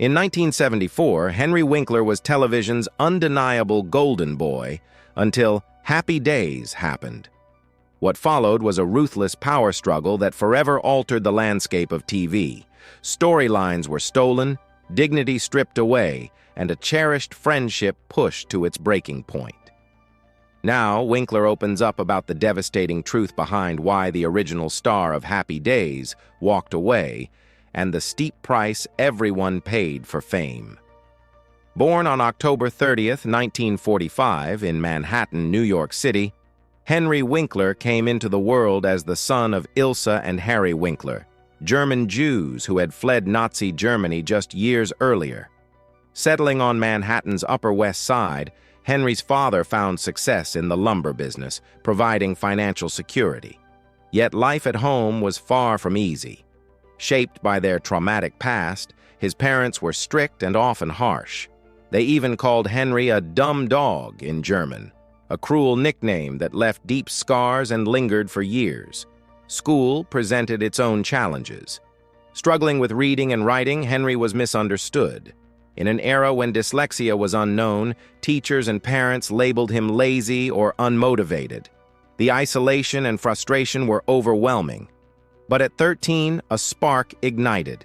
In 1974, Henry Winkler was television's undeniable golden boy until Happy Days happened. What followed was a ruthless power struggle that forever altered the landscape of TV. Storylines were stolen, dignity stripped away, and a cherished friendship pushed to its breaking point. Now, Winkler opens up about the devastating truth behind why the original star of Happy Days walked away, and the steep price everyone paid for fame. Born on October 30th, 1945, in Manhattan, New York City, Henry Winkler came into the world as the son of Ilse and Harry Winkler, German Jews who had fled Nazi Germany just years earlier. Settling on Manhattan's Upper West Side, Henry's father found success in the lumber business, providing financial security. Yet life at home was far from easy. Shaped by their traumatic past, his parents were strict and often harsh. They even called Henry a dumb dog in German, a cruel nickname that left deep scars and lingered for years. School presented its own challenges. Struggling with reading and writing, Henry was misunderstood. In an era when dyslexia was unknown, teachers and parents labeled him lazy or unmotivated. The isolation and frustration were overwhelming. But at 13, a spark ignited.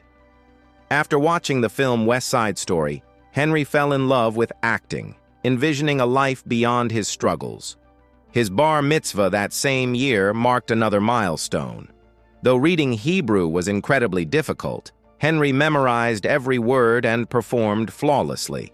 After watching the film West Side Story, Henry fell in love with acting, envisioning a life beyond his struggles. His bar mitzvah that same year marked another milestone. Though reading Hebrew was incredibly difficult, Henry memorized every word and performed flawlessly.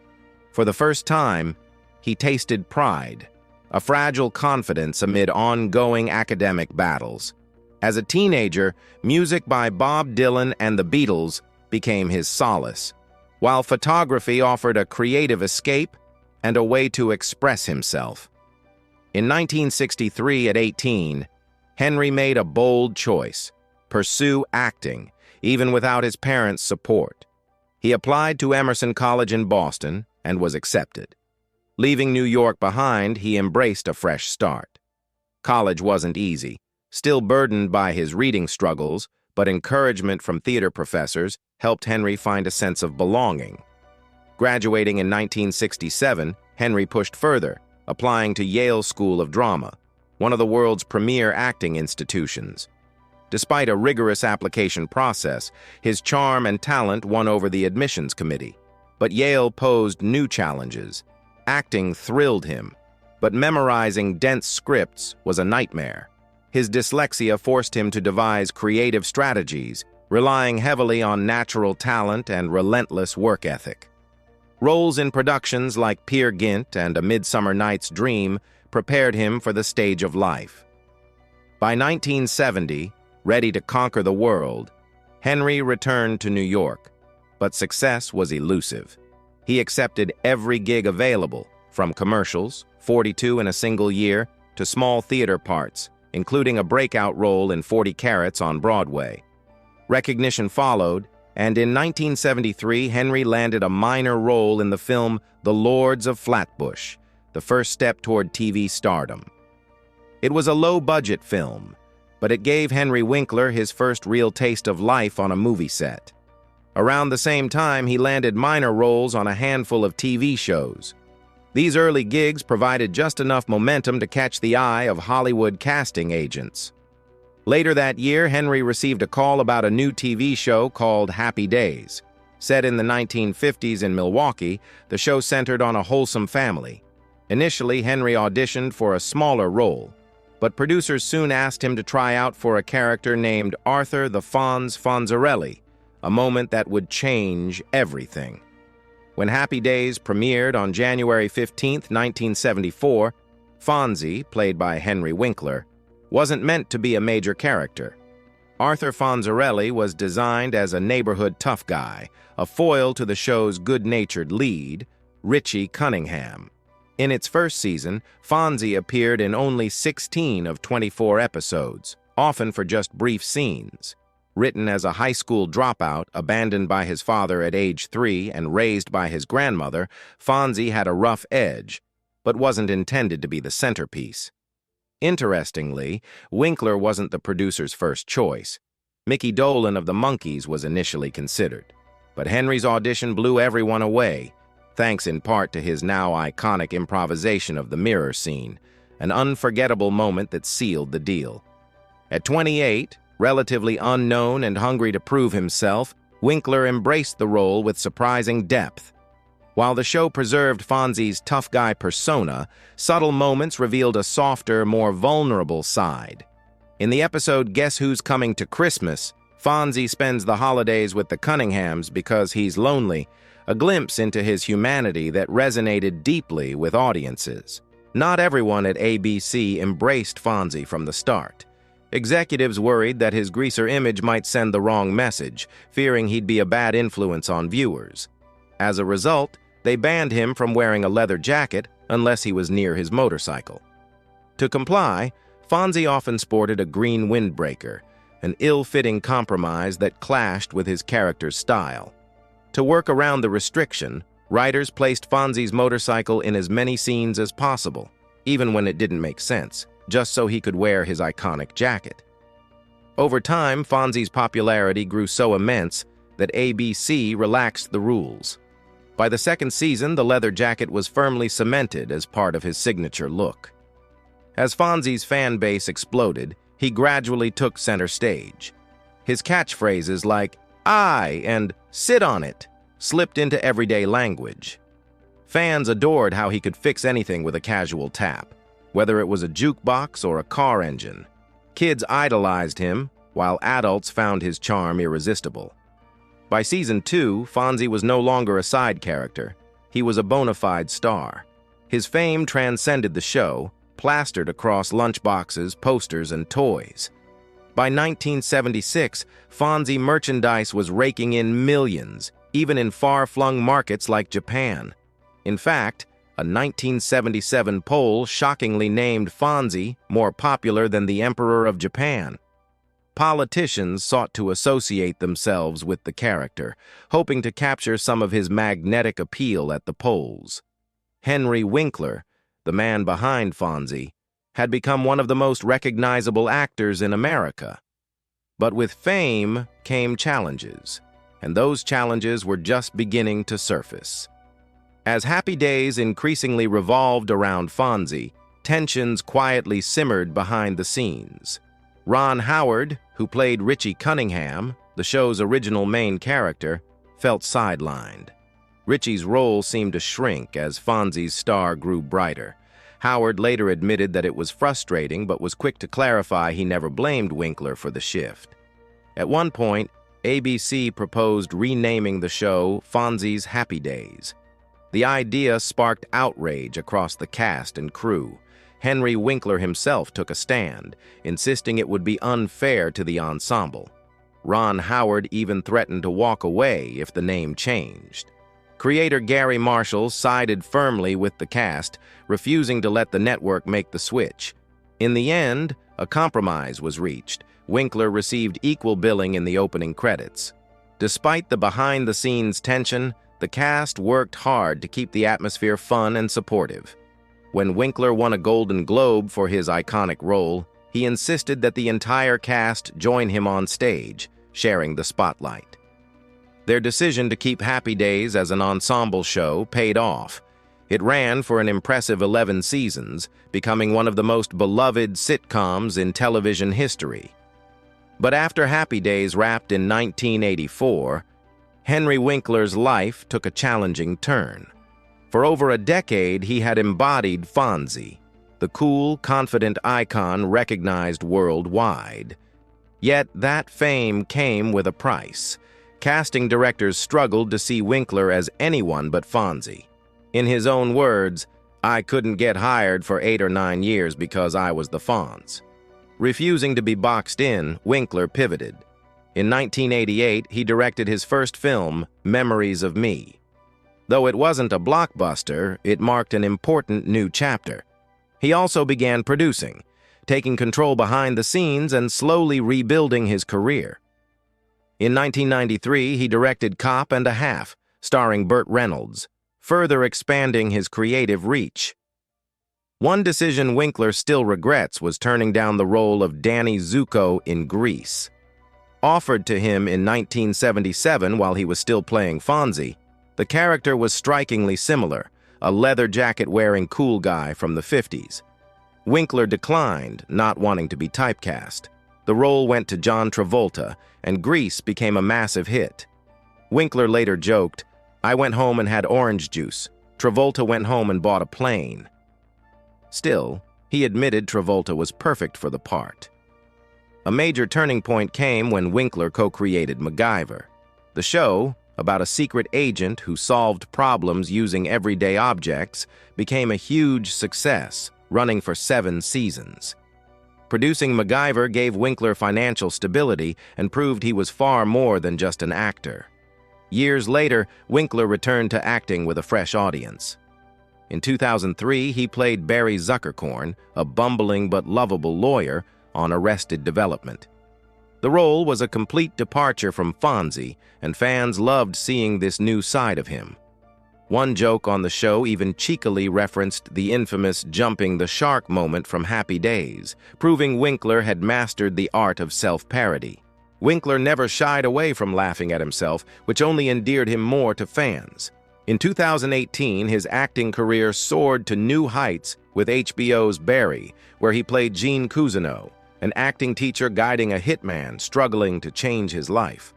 For the first time, he tasted pride, a fragile confidence amid ongoing academic battles. As a teenager, music by Bob Dylan and the Beatles became his solace, while photography offered a creative escape and a way to express himself. In 1963, at 18, Henry made a bold choice: pursue acting, even without his parents' support. He applied to Emerson College in Boston and was accepted. Leaving New York behind, he embraced a fresh start. College wasn't easy, still burdened by his reading struggles, but encouragement from theater professors helped Henry find a sense of belonging. Graduating in 1967, Henry pushed further, applying to Yale School of Drama, one of the world's premier acting institutions. Despite a rigorous application process, his charm and talent won over the admissions committee. But Yale posed new challenges. Acting thrilled him, but memorizing dense scripts was a nightmare. His dyslexia forced him to devise creative strategies, relying heavily on natural talent and relentless work ethic. Roles in productions like Peer Gynt and A Midsummer Night's Dream prepared him for the stage of life. By 1970, ready to conquer the world, Henry returned to New York, but success was elusive. He accepted every gig available, from commercials, 42 in a single year, to small theater parts, including a breakout role in 40 Carats on Broadway. Recognition followed, and in 1973, Henry landed a minor role in the film The Lords of Flatbush, the first step toward TV stardom. It was a low-budget film, but it gave Henry Winkler his first real taste of life on a movie set. Around the same time, he landed minor roles on a handful of TV shows. These early gigs provided just enough momentum to catch the eye of Hollywood casting agents. Later that year, Henry received a call about a new TV show called Happy Days. Set in the 1950s in Milwaukee, the show centered on a wholesome family. Initially, Henry auditioned for a smaller role, but producers soon asked him to try out for a character named Arthur the Fonz Fonzarelli, a moment that would change everything. When Happy Days premiered on January 15, 1974, Fonzie, played by Henry Winkler, wasn't meant to be a major character. Arthur Fonzarelli was designed as a neighborhood tough guy, a foil to the show's good-natured lead, Richie Cunningham. In its first season, Fonzie appeared in only 16 of 24 episodes, often for just brief scenes. Written as a high school dropout, abandoned by his father at age 3 and raised by his grandmother, Fonzie had a rough edge, but wasn't intended to be the centerpiece. Interestingly, Winkler wasn't the producer's first choice. Mickey Dolan of the Monkees was initially considered. But Henry's audition blew everyone away, thanks in part to his now iconic improvisation of the mirror scene, an unforgettable moment that sealed the deal. At 28, relatively unknown and hungry to prove himself, Winkler embraced the role with surprising depth. While the show preserved Fonzie's tough guy persona, subtle moments revealed a softer, more vulnerable side. In the episode Guess Who's Coming to Christmas, Fonzie spends the holidays with the Cunninghams because he's lonely, a glimpse into his humanity that resonated deeply with audiences. Not everyone at ABC embraced Fonzie from the start. Executives worried that his greaser image might send the wrong message, fearing he'd be a bad influence on viewers. As a result, they banned him from wearing a leather jacket unless he was near his motorcycle. To comply, Fonzie often sported a green windbreaker, an ill-fitting compromise that clashed with his character's style. To work around the restriction, writers placed Fonzie's motorcycle in as many scenes as possible, even when it didn't make sense, just so he could wear his iconic jacket. Over time, Fonzie's popularity grew so immense that ABC relaxed the rules. By the second season, the leather jacket was firmly cemented as part of his signature look. As Fonzie's fan base exploded, he gradually took center stage. His catchphrases like "I" and "sit on it" slipped into everyday language. Fans adored how he could fix anything with a casual tap, whether it was a jukebox or a car engine. Kids idolized him, while adults found his charm irresistible. By season 2, Fonzie was no longer a side character. He was a bona fide star. His fame transcended the show, plastered across lunchboxes, posters, and toys. By 1976, Fonzie merchandise was raking in millions, even in far-flung markets like Japan. In fact, a 1977 poll shockingly named Fonzie more popular than the Emperor of Japan. Politicians sought to associate themselves with the character, hoping to capture some of his magnetic appeal at the polls. Henry Winkler, the man behind Fonzie, had become one of the most recognizable actors in America. But with fame came challenges, and those challenges were just beginning to surface. As Happy Days increasingly revolved around Fonzie, tensions quietly simmered behind the scenes. Ron Howard, who played Richie Cunningham, the show's original main character, felt sidelined. Richie's role seemed to shrink as Fonzie's star grew brighter. Howard later admitted that it was frustrating, but was quick to clarify he never blamed Winkler for the shift. At one point, ABC proposed renaming the show Fonzie's Happy Days. The idea sparked outrage across the cast and crew. Henry Winkler himself took a stand, insisting it would be unfair to the ensemble. Ron Howard even threatened to walk away if the name changed. Creator Gary Marshall sided firmly with the cast, refusing to let the network make the switch. In the end, a compromise was reached. Winkler received equal billing in the opening credits. Despite the behind-the-scenes tension, the cast worked hard to keep the atmosphere fun and supportive. When Winkler won a Golden Globe for his iconic role, he insisted that the entire cast join him on stage, sharing the spotlight. Their decision to keep Happy Days as an ensemble show paid off. It ran for an impressive 11 seasons, becoming one of the most beloved sitcoms in television history. But after Happy Days wrapped in 1984, Henry Winkler's life took a challenging turn. For over a decade, he had embodied Fonzie, the cool, confident icon recognized worldwide. Yet that fame came with a price. Casting directors struggled to see Winkler as anyone but Fonzie. In his own words, "I couldn't get hired for 8 or 9 years because I was the Fonz." Refusing to be boxed in, Winkler pivoted. In 1988, he directed his first film, Memories of Me. Though it wasn't a blockbuster, it marked an important new chapter. He also began producing, taking control behind the scenes and slowly rebuilding his career. In 1993, he directed Cop and a Half, starring Burt Reynolds, further expanding his creative reach. One decision Winkler still regrets was turning down the role of Danny Zuko in Grease. Offered to him in 1977 while he was still playing Fonzie, the character was strikingly similar, a leather jacket-wearing cool guy from the 50s. Winkler declined, not wanting to be typecast. The role went to John Travolta, and Grease became a massive hit. Winkler later joked, "I went home and had orange juice. Travolta went home and bought a plane." Still, he admitted Travolta was perfect for the part. A major turning point came when Winkler co-created MacGyver. The show, about a secret agent who solved problems using everyday objects, became a huge success, running for 7 seasons. Producing MacGyver gave Winkler financial stability and proved he was far more than just an actor. Years later, Winkler returned to acting with a fresh audience. In 2003, he played Barry Zuckerkorn, a bumbling but lovable lawyer, on Arrested Development. The role was a complete departure from Fonzie, and fans loved seeing this new side of him. One joke on the show even cheekily referenced the infamous jumping the shark moment from Happy Days, proving Winkler had mastered the art of self-parody. Winkler never shied away from laughing at himself, which only endeared him more to fans. In 2018, his acting career soared to new heights with HBO's Barry, where he played Gene Cousineau, an acting teacher guiding a hitman struggling to change his life.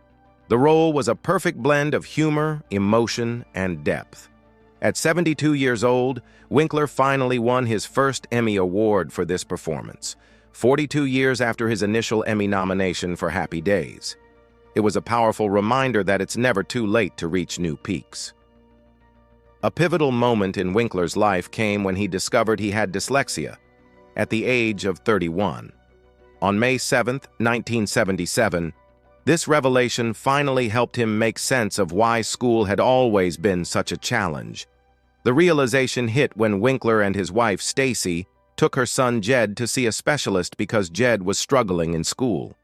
The role was a perfect blend of humor, emotion, and depth. At 72 years old, Winkler finally won his first Emmy Award for this performance, 42 years after his initial Emmy nomination for Happy Days. It was a powerful reminder that it's never too late to reach new peaks. A pivotal moment in Winkler's life came when he discovered he had dyslexia, at the age of 31. On May 7, 1977, this revelation finally helped him make sense of why school had always been such a challenge. The realization hit when Winkler and his wife, Stacy, took her son Jed to see a specialist because Jed was struggling in school.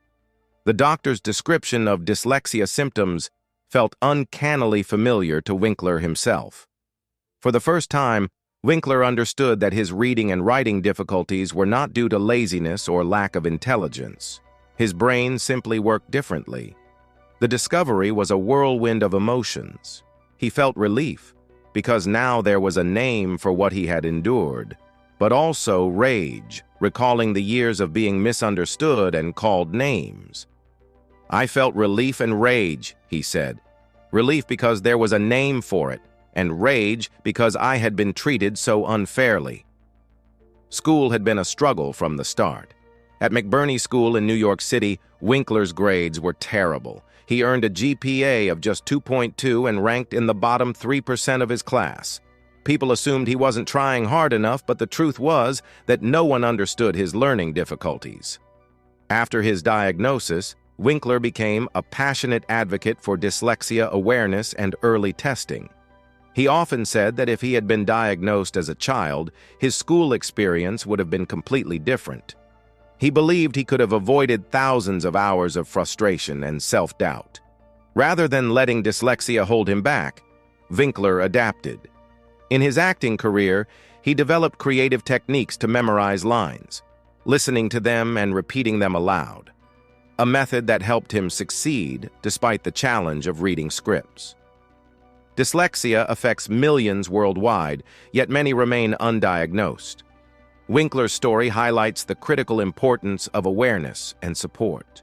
The doctor's description of dyslexia symptoms felt uncannily familiar to Winkler himself. For the first time, Winkler understood that his reading and writing difficulties were not due to laziness or lack of intelligence. His brain simply worked differently. The discovery was a whirlwind of emotions. He felt relief, because now there was a name for what he had endured, but also rage, recalling the years of being misunderstood and called names. "I felt relief and rage," he said. "Relief because there was a name for it, and rage because I had been treated so unfairly." School had been a struggle from the start. At McBurney School in New York City, Winkler's grades were terrible. He earned a GPA of just 2.2 and ranked in the bottom 3% of his class. People assumed he wasn't trying hard enough, but the truth was that no one understood his learning difficulties. After his diagnosis, Winkler became a passionate advocate for dyslexia awareness and early testing. He often said that if he had been diagnosed as a child, his school experience would have been completely different. He believed he could have avoided thousands of hours of frustration and self-doubt. Rather than letting dyslexia hold him back, Winkler adapted. In his acting career, he developed creative techniques to memorize lines, listening to them and repeating them aloud, a method that helped him succeed despite the challenge of reading scripts. Dyslexia affects millions worldwide, yet many remain undiagnosed. Winkler's story highlights the critical importance of awareness and support.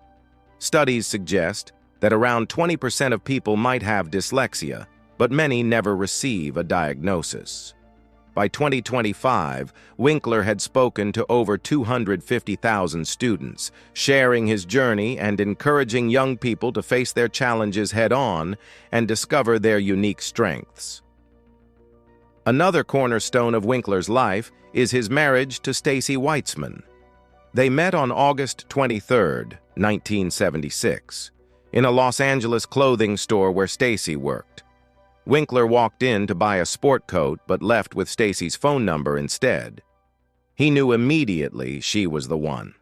Studies suggest that around 20% of people might have dyslexia, but many never receive a diagnosis. By 2025, Winkler had spoken to over 250,000 students, sharing his journey and encouraging young people to face their challenges head-on and discover their unique strengths. Another cornerstone of Winkler's life is his marriage to Stacy Weitzman. They met on August 23, 1976, in a Los Angeles clothing store where Stacy worked. Winkler walked in to buy a sport coat but left with Stacy's phone number instead. He knew immediately she was the one.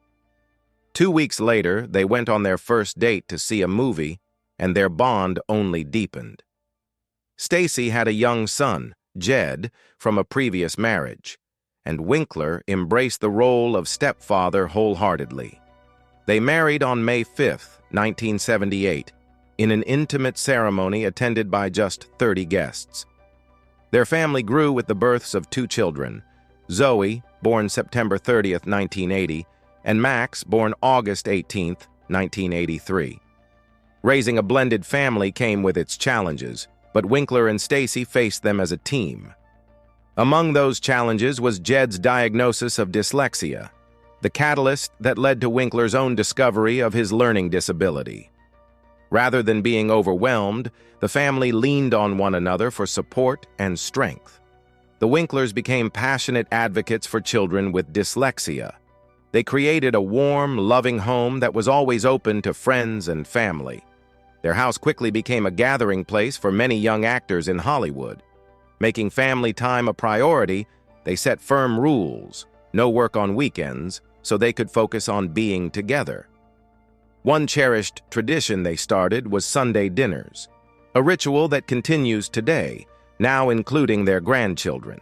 2 weeks later, they went on their first date to see a movie, and their bond only deepened. Stacy had a young son, Jed, from a previous marriage, and Winkler embraced the role of stepfather wholeheartedly. They married on May 5, 1978, in an intimate ceremony attended by just 30 guests. Their family grew with the births of 2 children, Zoe, born September 30, 1980, and Max, born August 18, 1983. Raising a blended family came with its challenges, but Winkler and Stacy faced them as a team. Among those challenges was Jed's diagnosis of dyslexia, the catalyst that led to Winkler's own discovery of his learning disability. Rather than being overwhelmed, the family leaned on one another for support and strength. The Winklers became passionate advocates for children with dyslexia. They created a warm, loving home that was always open to friends and family. Their house quickly became a gathering place for many young actors in Hollywood. Making family time a priority, they set firm rules, no work on weekends, so they could focus on being together. One cherished tradition they started was Sunday dinners, a ritual that continues today, now including their grandchildren.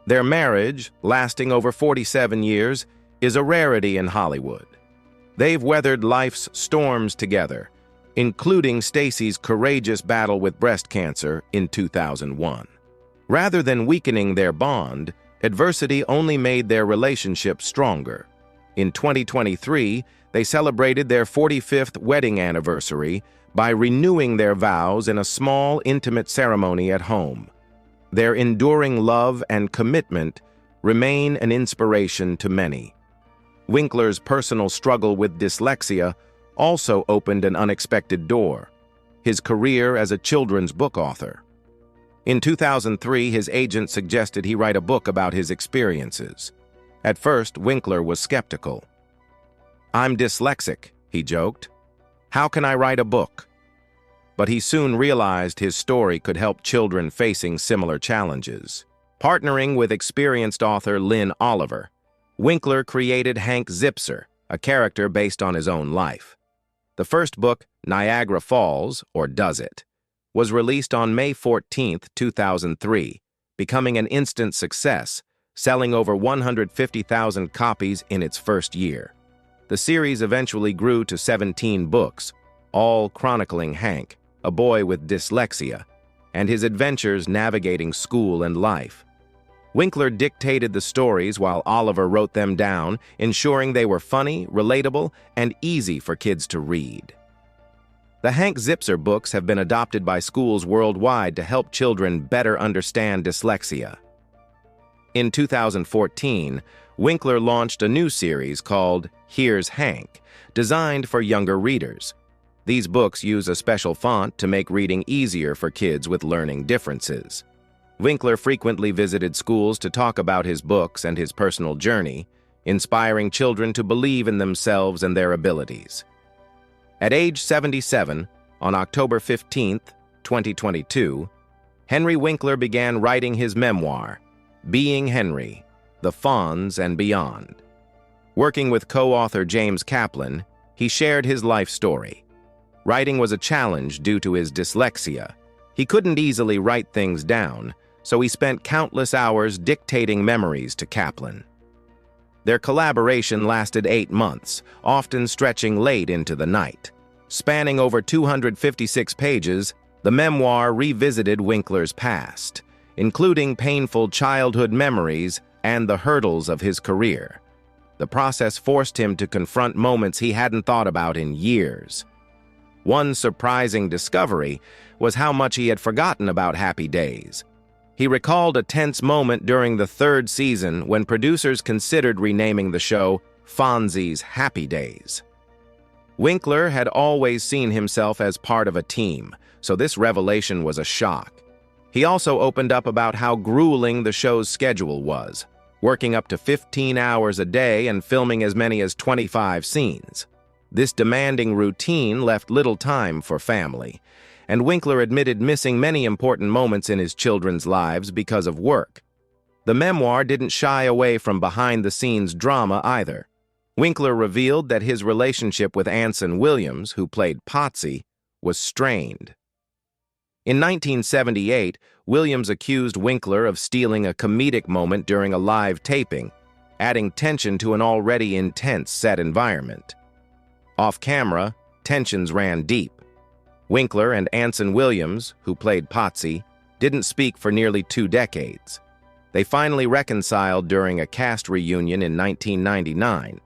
Their marriage, lasting over 47 years, is a rarity in Hollywood. They've weathered life's storms together, including Stacy's courageous battle with breast cancer in 2001. Rather than weakening their bond, adversity only made their relationship stronger. In 2023, they celebrated their 45th wedding anniversary by renewing their vows in a small, intimate ceremony at home. Their enduring love and commitment remain an inspiration to many. Winkler's personal struggle with dyslexia also opened an unexpected door: his career as a children's book author. In 2003, his agent suggested he write a book about his experiences. At first, Winkler was skeptical. "I'm dyslexic," he joked. "How can I write a book?" But he soon realized his story could help children facing similar challenges. Partnering with experienced author Lynn Oliver, Winkler created Hank Zipser, a character based on his own life. The first book, Niagara Falls, or Does It?, was released on May 14, 2003, becoming an instant success, selling over 150,000 copies in its first year. The series eventually grew to 17 books, all chronicling Hank, a boy with dyslexia, and his adventures navigating school and life. Winkler dictated the stories while Oliver wrote them down, ensuring they were funny, relatable, and easy for kids to read. The Hank Zipser books have been adopted by schools worldwide to help children better understand dyslexia. In 2014, Winkler launched a new series called Here's Hank, designed for younger readers. These books use a special font to make reading easier for kids with learning differences. Winkler frequently visited schools to talk about his books and his personal journey, inspiring children to believe in themselves and their abilities. At age 77, on October 15, 2022, Henry Winkler began writing his memoir, Being Henry, The Fonz and Beyond. Working with co-author James Kaplan, he shared his life story. Writing was a challenge due to his dyslexia. He couldn't easily write things down, so he spent countless hours dictating memories to Kaplan. Their collaboration lasted 8 months, often stretching late into the night. Spanning over 256 pages, the memoir revisited Winkler's past, including painful childhood memories and the hurdles of his career. The process forced him to confront moments he hadn't thought about in years. One surprising discovery was how much he had forgotten about Happy Days. He recalled a tense moment during the 3rd season when producers considered renaming the show Fonz's Happy Days. Winkler had always seen himself as part of a team, so this revelation was a shock. He also opened up about how grueling the show's schedule was, working up to 15 hours a day and filming as many as 25 scenes. This demanding routine left little time for family, and Winkler admitted missing many important moments in his children's lives because of work. The memoir didn't shy away from behind-the-scenes drama either. Winkler revealed that his relationship with Anson Williams, who played Potsy, was strained. In 1978, Williams accused Winkler of stealing a comedic moment during a live taping, adding tension to an already intense set environment. Off camera, tensions ran deep. Winkler and Anson Williams, who played Potsy, didn't speak for nearly 2 decades. They finally reconciled during a cast reunion in 1999.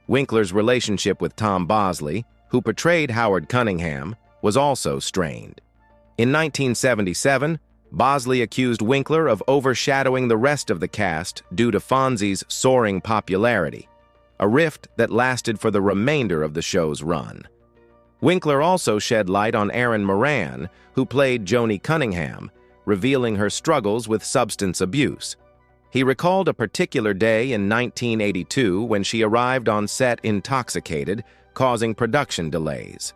Winkler's relationship with Tom Bosley, who portrayed Howard Cunningham, was also strained. In 1977, Bosley accused Winkler of overshadowing the rest of the cast due to Fonzie's soaring popularity, a rift that lasted for the remainder of the show's run. Winkler also shed light on Erin Moran, who played Joni Cunningham, revealing her struggles with substance abuse. He recalled a particular day in 1982 when she arrived on set intoxicated, causing production delays.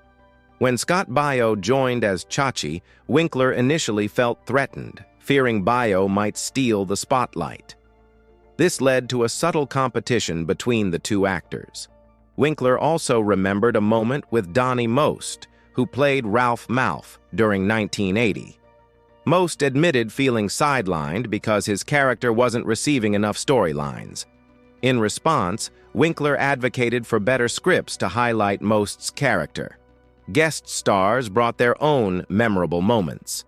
When Scott Baio joined as Chachi, Winkler initially felt threatened, fearing Baio might steal the spotlight. This led to a subtle competition between the two actors. Winkler also remembered a moment with Donnie Most, who played Ralph Malph during 1980. Most admitted feeling sidelined because his character wasn't receiving enough storylines. In response, Winkler advocated for better scripts to highlight Most's character. Guest stars brought their own memorable moments.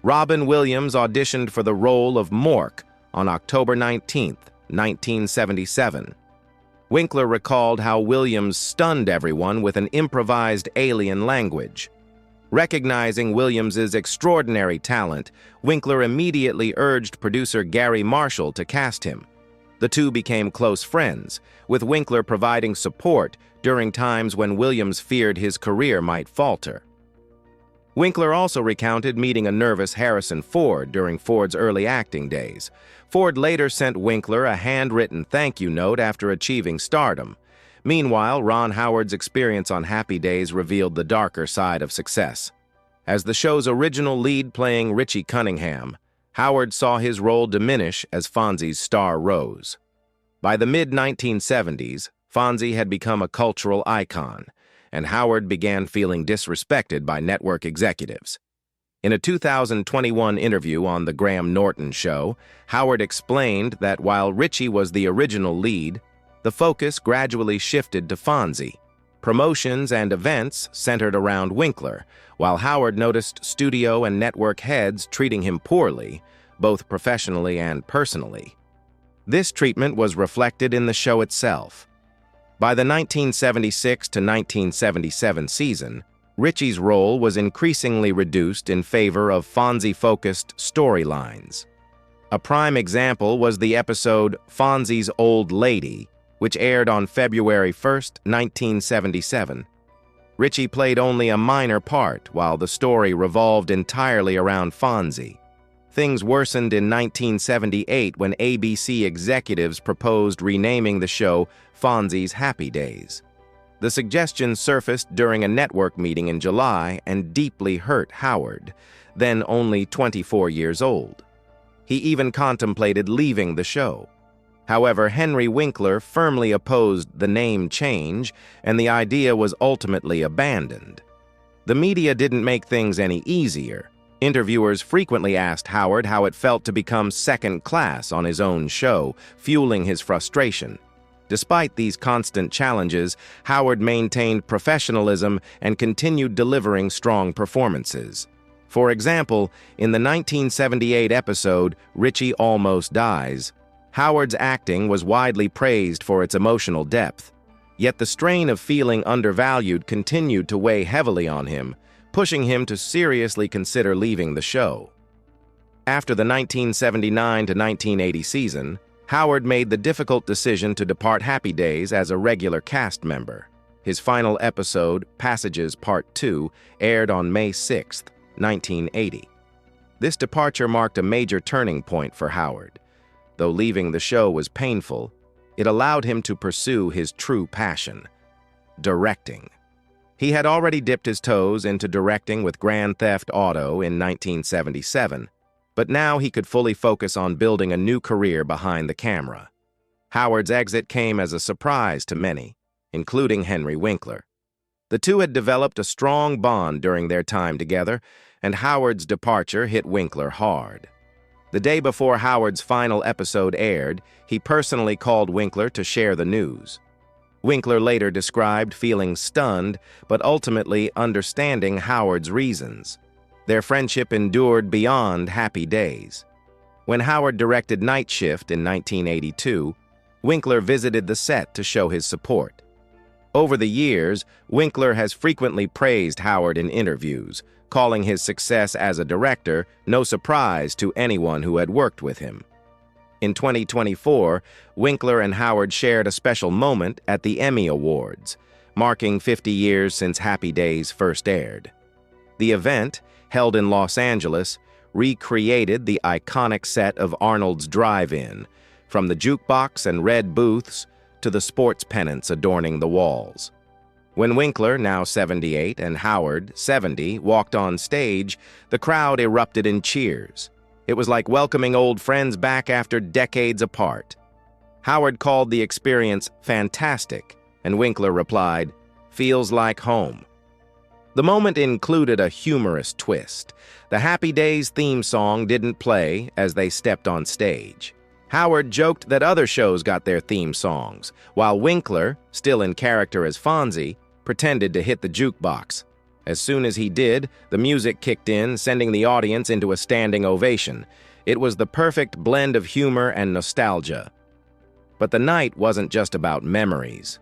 Robin Williams auditioned for the role of Mork on October 19, 1977. Winkler recalled how Williams stunned everyone with an improvised alien language. Recognizing Williams's extraordinary talent, Winkler immediately urged producer Gary Marshall to cast him. The two became close friends, with Winkler providing support during times when Williams feared his career might falter. Winkler also recounted meeting a nervous Harrison Ford during Ford's early acting days. Ford later sent Winkler a handwritten thank you note after achieving stardom. Meanwhile, Ron Howard's experience on Happy Days revealed the darker side of success. As the show's original lead playing Richie Cunningham, Howard saw his role diminish as Fonzie's star rose. By the mid-1970s, Fonzie had become a cultural icon, and Howard began feeling disrespected by network executives. In a 2021 interview on The Graham Norton Show, Howard explained that while Richie was the original lead, the focus gradually shifted to Fonzie. Promotions and events centered around Winkler, while Howard noticed studio and network heads treating him poorly, both professionally and personally. This treatment was reflected in the show itself. By the 1976 to 1977 season, Richie's role was increasingly reduced in favor of Fonzie-focused storylines. A prime example was the episode Fonzie's Old Lady, which aired on February 1, 1977. Richie played only a minor part, while the story revolved entirely around Fonzie. Things worsened in 1978 when ABC executives proposed renaming the show Fonzie's Happy Days. The suggestion surfaced during a network meeting in July and deeply hurt Howard, then only 24 years old. He even contemplated leaving the show. However, Henry Winkler firmly opposed the name change, and the idea was ultimately abandoned. The media didn't make things any easier. Interviewers frequently asked Howard how it felt to become second class on his own show, fueling his frustration. Despite these constant challenges, Howard maintained professionalism and continued delivering strong performances. For example, in the 1978 episode, Richie Almost Dies, Howard's acting was widely praised for its emotional depth. Yet the strain of feeling undervalued continued to weigh heavily on him, pushing him to seriously consider leaving the show. After the 1979 to 1980 season, Howard made the difficult decision to depart Happy Days as a regular cast member. His final episode, Passages Part 2, aired on May 6, 1980. This departure marked a major turning point for Howard. Though leaving the show was painful, it allowed him to pursue his true passion: directing. He had already dipped his toes into directing with Grand Theft Auto in 1977, but now he could fully focus on building a new career behind the camera. Howard's exit came as a surprise to many, including Henry Winkler. The two had developed a strong bond during their time together, and Howard's departure hit Winkler hard. The day before Howard's final episode aired, he personally called Winkler to share the news. Winkler later described feeling stunned, but ultimately understanding Howard's reasons. Their friendship endured beyond Happy Days. When Howard directed Night Shift in 1982, Winkler visited the set to show his support. Over the years, Winkler has frequently praised Howard in interviews, calling his success as a director no surprise to anyone who had worked with him. In 2024, Winkler and Howard shared a special moment at the Emmy Awards, marking 50 years since Happy Days first aired. The event, held in Los Angeles, recreated the iconic set of Arnold's Drive-In, from the jukebox and red booths to the sports pennants adorning the walls. When Winkler, now 78, and Howard, 70, walked on stage, the crowd erupted in cheers. It was like welcoming old friends back after decades apart. Howard called the experience fantastic, and Winkler replied, "Feels like home." The moment included a humorous twist. The Happy Days theme song didn't play as they stepped on stage. Howard joked that other shows got their theme songs, while Winkler, still in character as Fonzie, pretended to hit the jukebox. As soon as he did, the music kicked in, sending the audience into a standing ovation. It was the perfect blend of humor and nostalgia. But the night wasn't just about memories.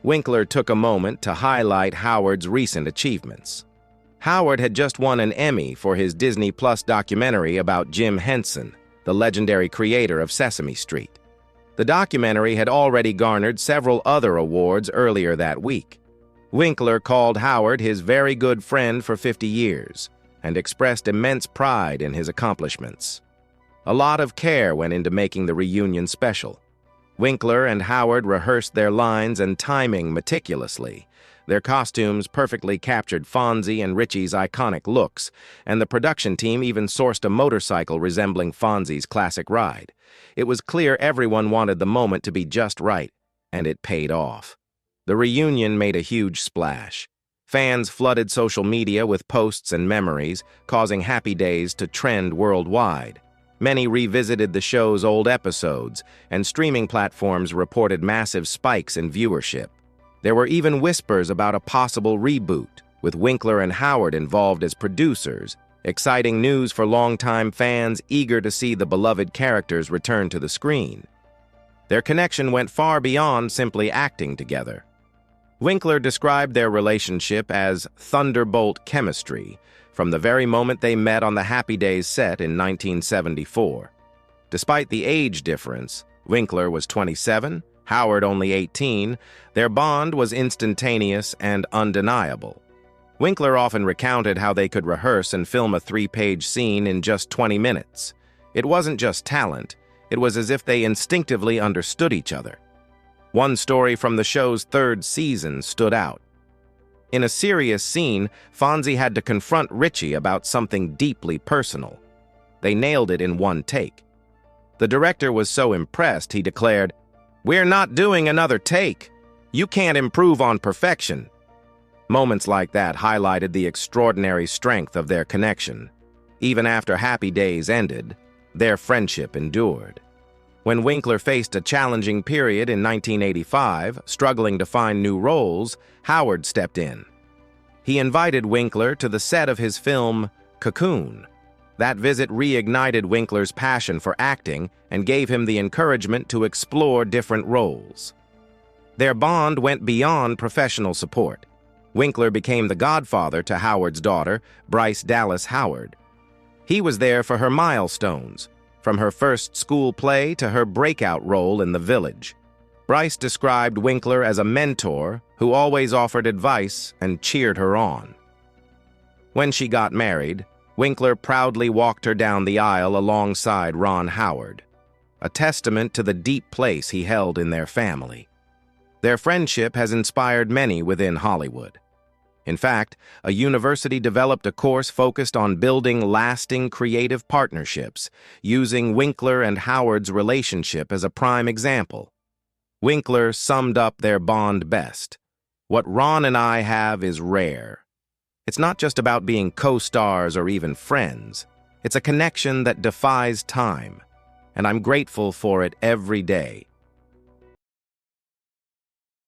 Winkler took a moment to highlight Howard's recent achievements. Howard had just won an Emmy for his Disney Plus documentary about Jim Henson, the legendary creator of Sesame Street. The documentary had already garnered several other awards earlier that week. Winkler called Howard his very good friend for 50 years and expressed immense pride in his accomplishments. A lot of care went into making the reunion special. Winkler and Howard rehearsed their lines and timing meticulously. Their costumes perfectly captured Fonzie and Richie's iconic looks, and the production team even sourced a motorcycle resembling Fonzie's classic ride. It was clear everyone wanted the moment to be just right, and it paid off. The reunion made a huge splash. Fans flooded social media with posts and memories, causing Happy Days to trend worldwide. Many revisited the show's old episodes, and streaming platforms reported massive spikes in viewership. There were even whispers about a possible reboot, with Winkler and Howard involved as producers, exciting news for longtime fans eager to see the beloved characters return to the screen. Their connection went far beyond simply acting together. Winkler described their relationship as thunderbolt chemistry from the very moment they met on the Happy Days set in 1974. Despite the age difference, Winkler was 27, Howard only 18, their bond was instantaneous and undeniable. Winkler often recounted how they could rehearse and film a 3-page scene in just 20 minutes. It wasn't just talent, it was as if they instinctively understood each other. One story from the show's 3rd season stood out. In a serious scene, Fonzie had to confront Richie about something deeply personal. They nailed it in one take. The director was so impressed, he declared, "We're not doing another take. You can't improve on perfection." Moments like that highlighted the extraordinary strength of their connection. Even after Happy Days ended, their friendship endured. When Winkler faced a challenging period in 1985, struggling to find new roles, Howard stepped in. He invited Winkler to the set of his film, Cocoon. That visit reignited Winkler's passion for acting and gave him the encouragement to explore different roles. Their bond went beyond professional support. Winkler became the godfather to Howard's daughter, Bryce Dallas Howard. He was there for her milestones, from her first school play to her breakout role in The Village. Bryce described Winkler as a mentor who always offered advice and cheered her on. When she got married, Winkler proudly walked her down the aisle alongside Ron Howard, a testament to the deep place he held in their family. Their friendship has inspired many within Hollywood. In fact, a university developed a course focused on building lasting creative partnerships, using Winkler and Howard's relationship as a prime example. Winkler summed up their bond best. "What Ron and I have is rare. It's not just about being co-stars or even friends. It's a connection that defies time, and I'm grateful for it every day."